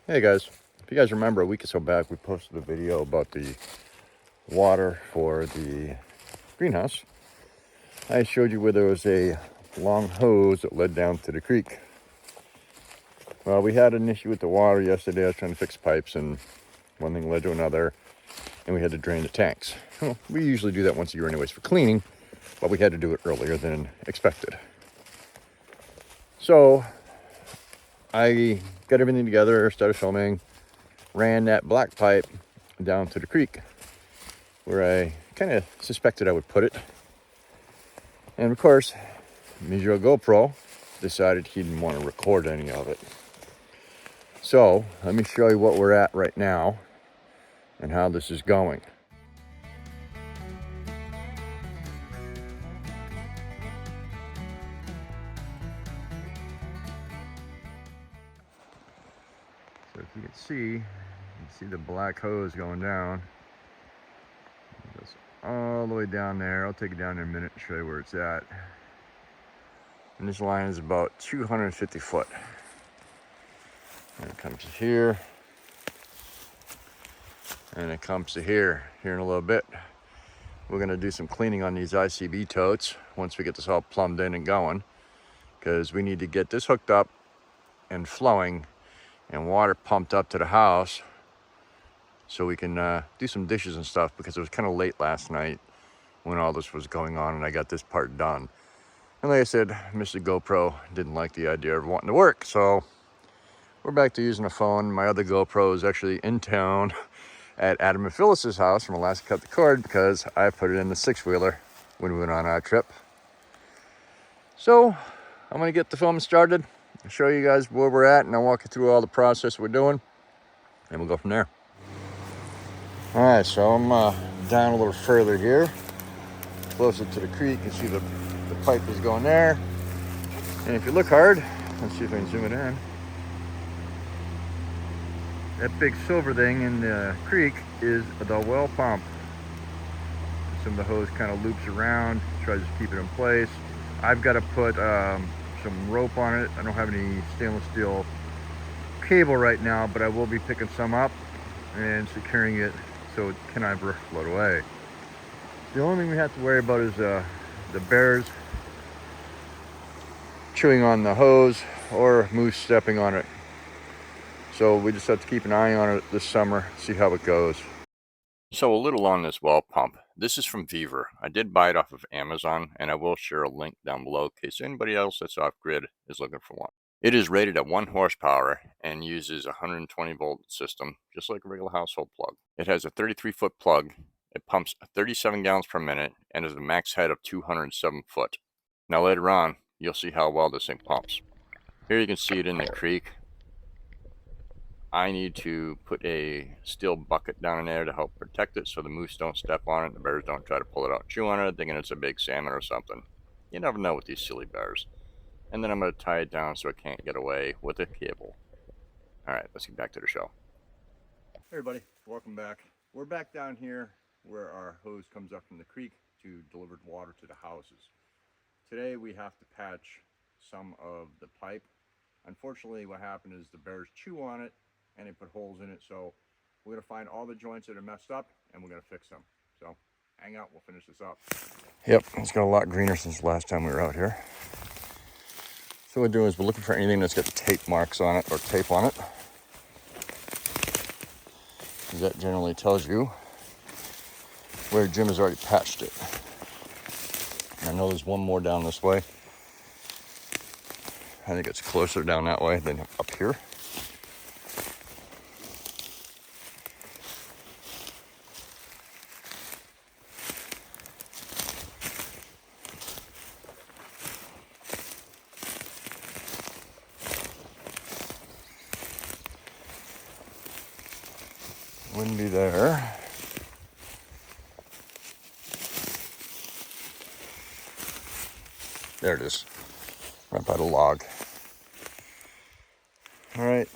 Hey guys, if you guys remember a week or so back, we posted a video about the water for the greenhouse. I showed you where there was a long hose that led down to the creek. Well, we had an issue with the water yesterday. I was trying to fix pipes and one thing led to another, and we had to drain the tanks. Well, we usually do that once a year anyways for cleaning, but we had to do it earlier than expected. So I got everything together, started filming, ran that black pipe down to the creek where I kind of suspected I would put it. And of course, Mijo GoPro decided he didn't want to record any of it. So let me show you what we're at right now and how this is going. So if you can see the black hose going down. It goes all the way down there. I'll take it down in a minute and show you where it's at. And this line is about 250 foot. And it comes to here. And it comes to here in a little bit. We're gonna do some cleaning on these ICB totes once we get this all plumbed in and going, because we need to get this hooked up and flowing and water pumped up to the house so we can do some dishes and stuff, because it was kind of late last night when all this was going on and I got this part done. And like I said, Mr. GoPro didn't like the idea of wanting to work, so we're back to using a phone. My other GoPro is actually in town at Adam and Phyllis's house from Alaska Cut the Cord, because I put it in the six-wheeler when we went on our trip. So I'm gonna get the film started, show you guys where we're at, and I'll walk you through all the process we're doing, and we'll go from there. All right, so I'm down a little further here, closer to the creek. You see the pipe is going there. And if you look hard, let's see if I can zoom it in. That big silver thing in the creek is the well pump. Some of the hose kind of loops around, tries to keep it in place. I've got to put some rope on it. I don't have any stainless steel cable right now, but I will be picking some up and securing it so it cannot ever float away. The only thing we have to worry about is the bears chewing on the hose or moose stepping on it. So we just have to keep an eye on it this summer, see how it goes. So a little on this well pump. This is from Vevor. I did buy it off of Amazon, and I will share a link down below in case anybody else that's off-grid is looking for one. It is rated at 1 horsepower and uses a 120 volt system, just like a regular household plug. It has a 33-foot plug. It pumps 37 gallons per minute and has a max head of 207 foot. Now later on, you'll see how well this thing pumps. Here you can see it in the creek. I need to put a steel bucket down in there to help protect it so the moose don't step on it, the bears don't try to pull it out and chew on it, thinking it's a big salmon or something. You never know with these silly bears. And then I'm going to tie it down so it can't get away with a cable. Alright, let's get back to the show. Hey everybody, welcome back. We're back down here where our hose comes up from the creek to deliver water to the houses. Today we have to patch some of the pipe. Unfortunately, what happened is the bears chew on it and they put holes in it, so we're going to find all the joints that are messed up and we're going to fix them. So hang out, we'll finish this up. Yep, it's got a lot greener since the last time we were out here. So what we're doing is we're looking for anything that's got tape marks on it or tape on it, because that generally tells you where Jim has already patched it. And I know there's one more down this way. I think it's closer down that way than up here. Wouldn't be there. There it is, right by the log. All right,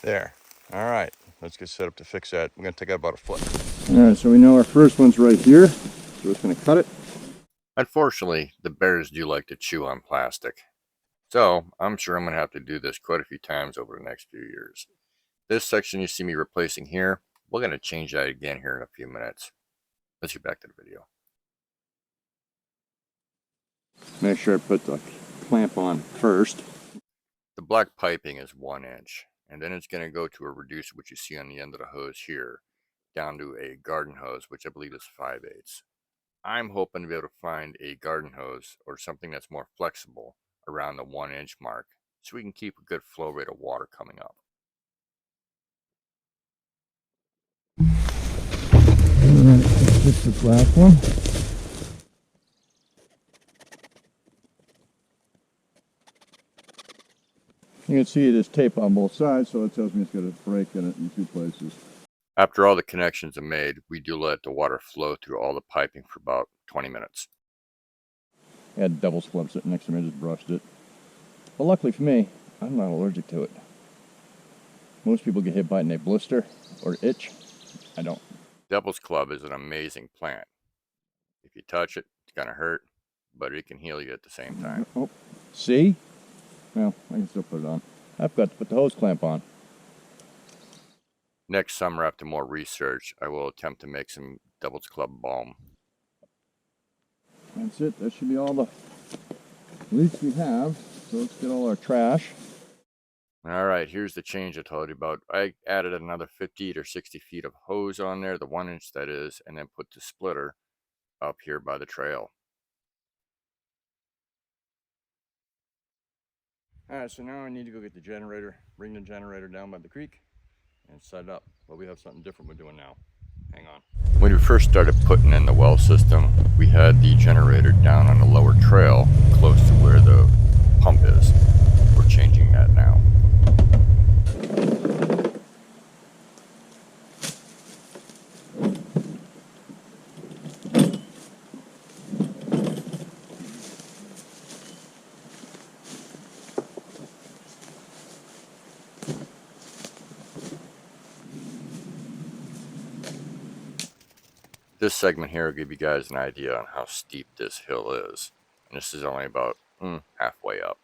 there. All right, let's get set up to fix that. We're gonna take out about a foot. All right, so we know our first one's right here, so it's gonna cut it. Unfortunately, the bears do like to chew on plastic. So I'm sure I'm going to have to do this quite a few times over the next few years. This section you see me replacing here, we're going to change that again here in a few minutes. Let's get back to the video. Make sure I put the clamp on first. The black piping is 1 inch, and then it's going to go to a reducer, which you see on the end of the hose here, down to a garden hose, which I believe is 5/8. I'm hoping to be able to find a garden hose or something that's more flexible around the 1 inch mark, so we can keep a good flow rate of water coming up. Just the black one. You can see there's tape on both sides, so it tells me it's got a break in it in 2 places. After all the connections are made, we do let the water flow through all the piping for about 20 minutes. I had double splub sitting next to me, I just brushed it. But luckily for me, I'm not allergic to it. Most people get hit by it and they blister or itch. I don't. Devil's Club is an amazing plant. If you touch it, it's going to hurt, but it can heal you at the same time. Oh, see? Well, I can still put it on. I've got to put the hose clamp on. Next summer, after more research, I will attempt to make some Devil's Club balm. That's it. That should be all the leaks we have. So let's get all our trash. All right, here's the change I told you about. I added another 50 or 60 feet of hose on there, the 1 inch that is, and then put the splitter up here by the trail. Alright, so now I need to go get the generator, bring the generator down by the creek, and set it up. But we have something different we're doing now. Hang on. When we first started putting in the well system, we had the generator down on the lower trail, close to where the pump is. We're changing that now. This segment here will give you guys an idea on how steep this hill is. And this is only about halfway up.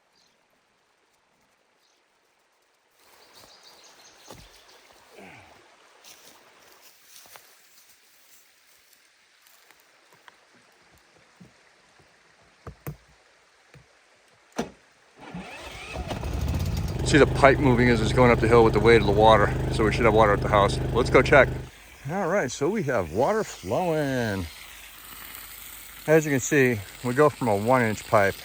See the pipe moving as it's going up the hill with the weight of the water. So we should have water at the house. Let's go check. All right, so we have water flowing. As you can see, we go from a 1 inch pipe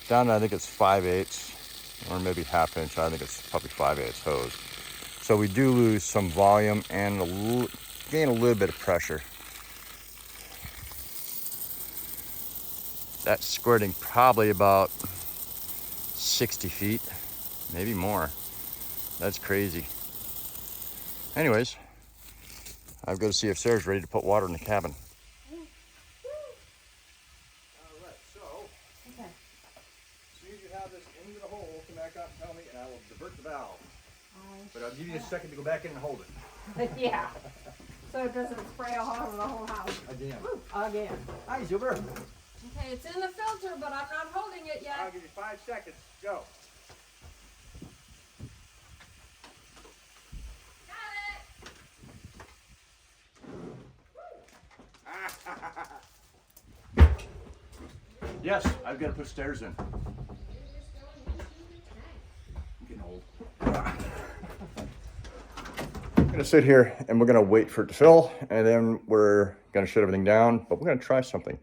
down to, I think it's 5/8 or maybe ½ inch. I think it's probably 5/8 hose. So we do lose some volume and gain a little bit of pressure. That's squirting probably about 60 feet, maybe more. That's crazy. Anyways, I've got to see if Sarah's ready to put water in the cabin. Alright, so as soon as you have this into the hole, come back up and tell me and I will divert the valve. But I'll give you a second to go back in and hold it. Yeah. So it doesn't spray all over the whole house. Again. Again. Hi, Zuber. Okay, it's in the filter, but I'm not holding it yet. I'll give you 5 seconds. Go. Yes, I've got to put stairs in. I'm getting old. I'm going to sit here and we're going to wait for it to fill, and then we're going to shut everything down, but we're going to try something.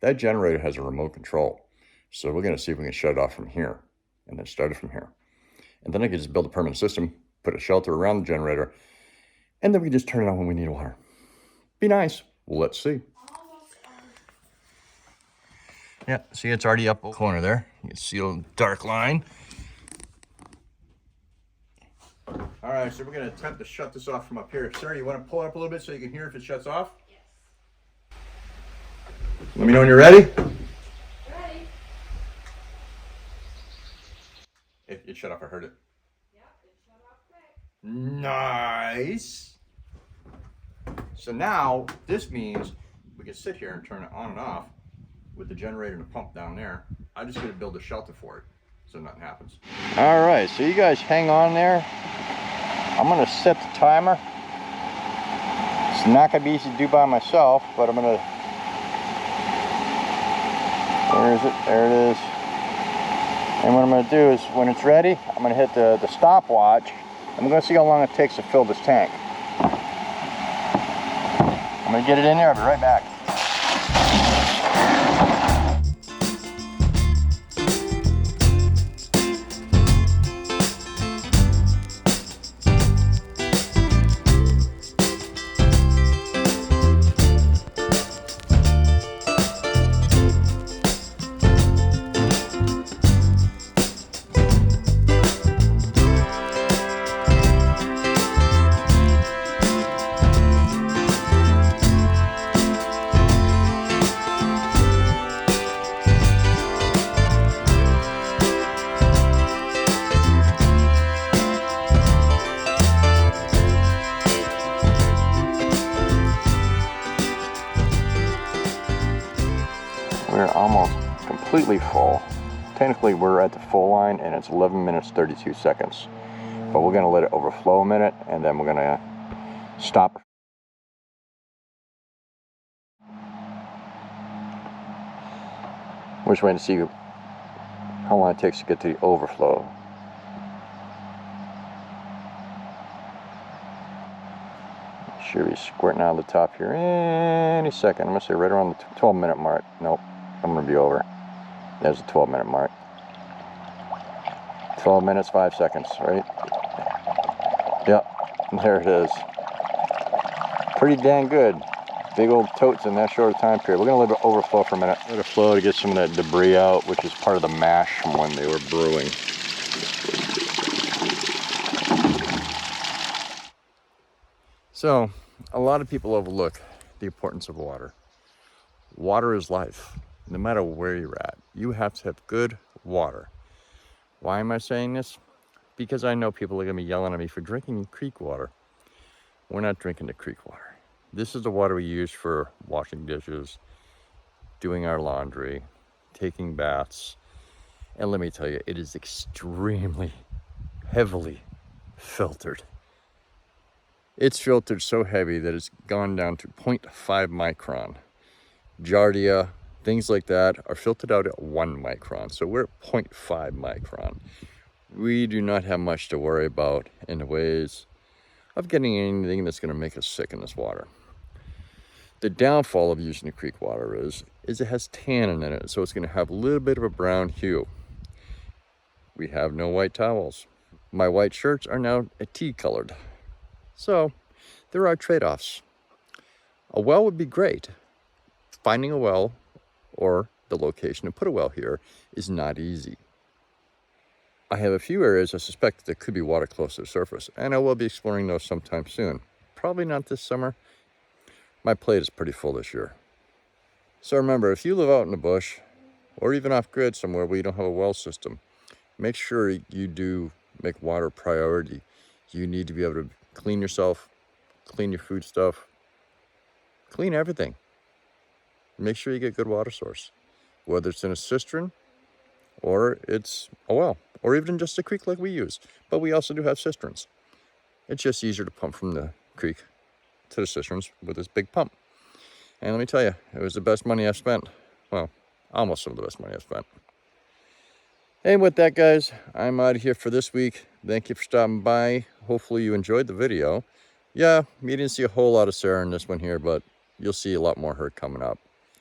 That generator has a remote control, so we're going to see if we can shut it off from here and then start it from here. And then I can just build a permanent system, put a shelter around the generator, and then we can just turn it on when we need water. Be nice. Well, let's see. Yeah, see, it's already up corner there. You can see a little dark line. All right, so we're going to attempt to shut this off from up here. Sarah, you want to pull it up a little bit so you can hear if it shuts off? Yes. Let me know when you're ready. Ready? It shut off. I heard it. Yep, it shut off quick. Nice. So now this means we can sit here and turn it on and off with the generator and the pump down there. I'm just going to build a shelter for it. so nothing happens. All right, so you guys hang on there. I'm gonna set the timer. It's not gonna be easy to do by myself, but I'm gonna, where is it? There it is. And what I'm gonna do is, when it's ready, I'm gonna hit the stopwatch. I'm gonna see how long it takes to fill this tank. I'm gonna get it in there, I'll be right back. We're almost completely full. Technically we're at the full line and it's 11 minutes 32 seconds. But we're gonna let it overflow a minute and then we're gonna stop. We're just waiting to see how long it takes to get to the overflow. Should be squirting out of the top here any second. I'm gonna say right around the 12-minute mark. Nope, I'm gonna be over. There's the 12-minute mark. 12 minutes, 5 seconds, right? Yep, there it is. Pretty dang good. Big old totes in that short time period. We're gonna let it overflow for a minute. Let it flow to get some of that debris out, which is part of the mash from when they were brewing. So, a lot of people overlook the importance of water. Water is life. No matter where you're at, you have to have good water. Why am I saying this? Because I know people are gonna be yelling at me for drinking creek water. We're not drinking the creek water. This is the water we use for washing dishes, doing our laundry, taking baths. And let me tell you, it is extremely heavily filtered. It's filtered so heavy that it's gone down to 0.5 micron. Giardia, things like that are filtered out at 1 micron. So we're at 0.5 micron. We do not have much to worry about in the ways of getting anything that's going to make us sick in this water. The downfall of using the creek water is it has tannin in it, so it's going to have a little bit of a brown hue. We have no white towels. My white shirts are now tea colored. So there are trade-offs. A well would be great. Finding a well or the location to put a well here is not easy. I have a few areas I suspect there could be water close to the surface, and I will be exploring those sometime soon. Probably not this summer. My plate is pretty full this year. So remember, if you live out in the bush or even off grid somewhere where you don't have a well system, make sure you do make water a priority. You need to be able to clean yourself, clean your food stuff, clean everything. Make sure you get a good water source, whether it's in a cistern or it's a well, or even just a creek like we use. But we also do have cisterns. It's just easier to pump from the creek to the cisterns with this big pump. And let me tell you, it was the best money I've spent. Well, almost some of the best money I've spent. And with that, guys, I'm out of here for this week. Thank you for stopping by. Hopefully you enjoyed the video. Yeah, you didn't see a whole lot of Sarah in this one here, but you'll see a lot more of her coming up.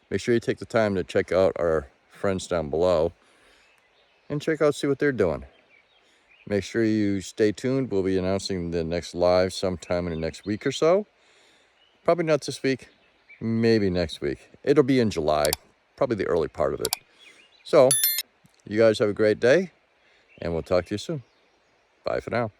Make sure you take the time to check out our friends down below and check out, see what they're doing. Make sure you stay tuned. We'll be announcing the next live sometime in the next week or so. Probably not this week, maybe next week. It'll be in July, probably the early part of it. So, you guys have a great day, and we'll talk to you soon. Bye for now.